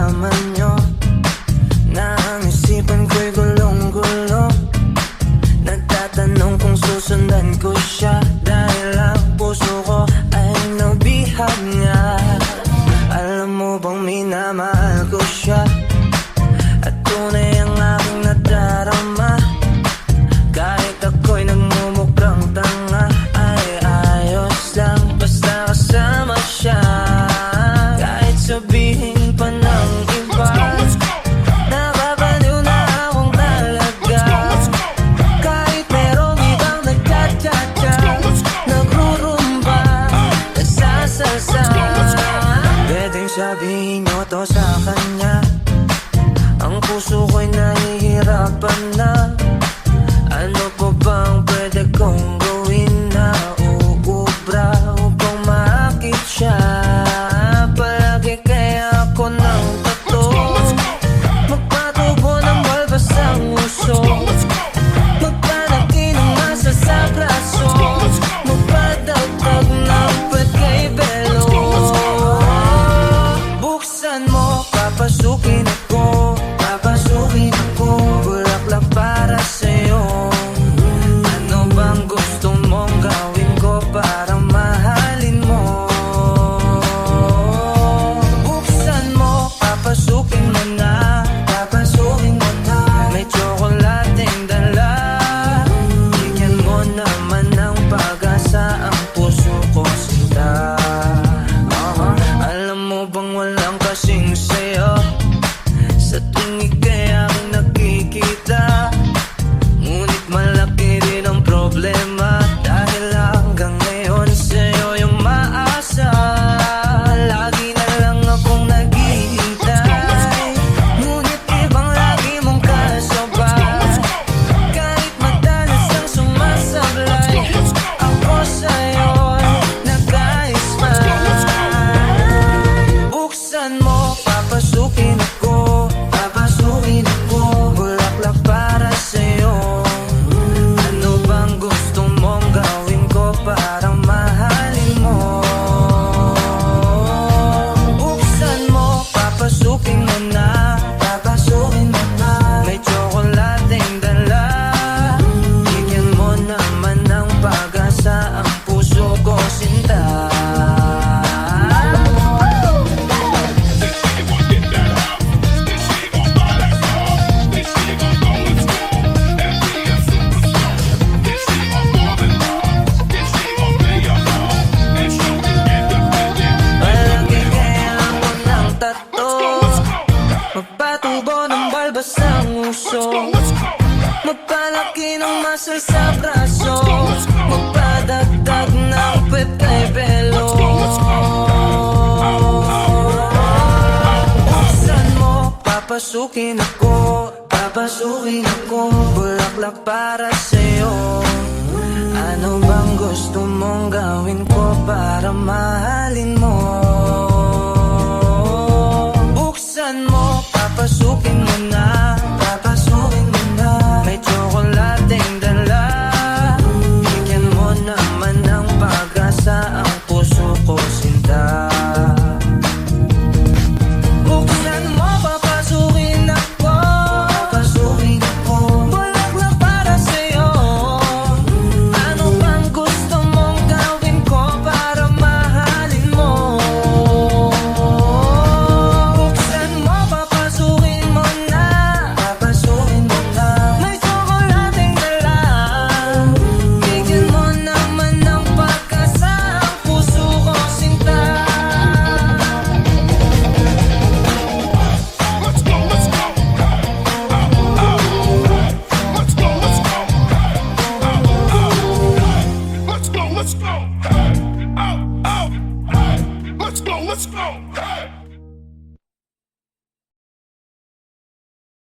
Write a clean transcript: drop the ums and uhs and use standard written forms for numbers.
nalaman nyo na ang isipan ko'y gulong-gulo. Nagtatanong kung susundan ko siya dahil ang puso ko ay nabihag niya. Alam mo bang minamahal ko siya at tunay ang aking nadarama. Kahit ako'y nagmumukrang tanga, ay ayos lang basta kasama siya. Kahit sabihin pa ng iba, nakabaliw na akong talaga. Kahit merong ibang nagchat-chat-chat, nagrurumba, nagsasasa. Pwedeng sabihin nyo to sa kanya, ang puso ko'y nahihirapan na. Ano pa bang pwede kong gawin na uubra upang maakit siya? Palagi kaya ako ng tato, magpatubo ng balbas ang uso, magpalaki ng masa sa braso, magpadagdag ng pwet kay Belo. Buksan mo, papasukin ako, papasukin ako, bulaklak para sa'yo. Ano bang gusto mong gawin ko para mahalin mo? Buksan mo, papasukin mo na, papasukin mo na. May tsokolating dala, bigyan mo naman ng pag-asa ang puso ko sinta. Alam mo bang walang kasing sa'yo sa tuwing ika'y aking nakikita? Ngunit malaki rin ang problema dahil hanggang ngayon sa'yo yung maasa. Lagi na lang akong naghihintay, ngunit ibang lagi mong kasabay. Kahit madalas lang sumasablay, ako sa'yo'y nag-aismay. Buksan mo, papasukin ako, papasukin ako, bulaklak para sa'yo. Ano bang gusto mong gawin ko para mahalin mo? Buksan mo, papasukin mo na, papasukin mo na. May tsokolating dala, bigyan mo naman ng pag-asa ang puso ko sinta. Palagi kaya ako ng tato, magpatubo ng balbas ang uso, magpalaki ng muscle sa braso, magpadagdag ng pwet kay Belo. Buksan mo, papasukin ako, papasukin ako, bulaklak para sa'yo. Ano bang gusto mong gawin ko para mahalin mo? Buksan mo, papasukin mo na,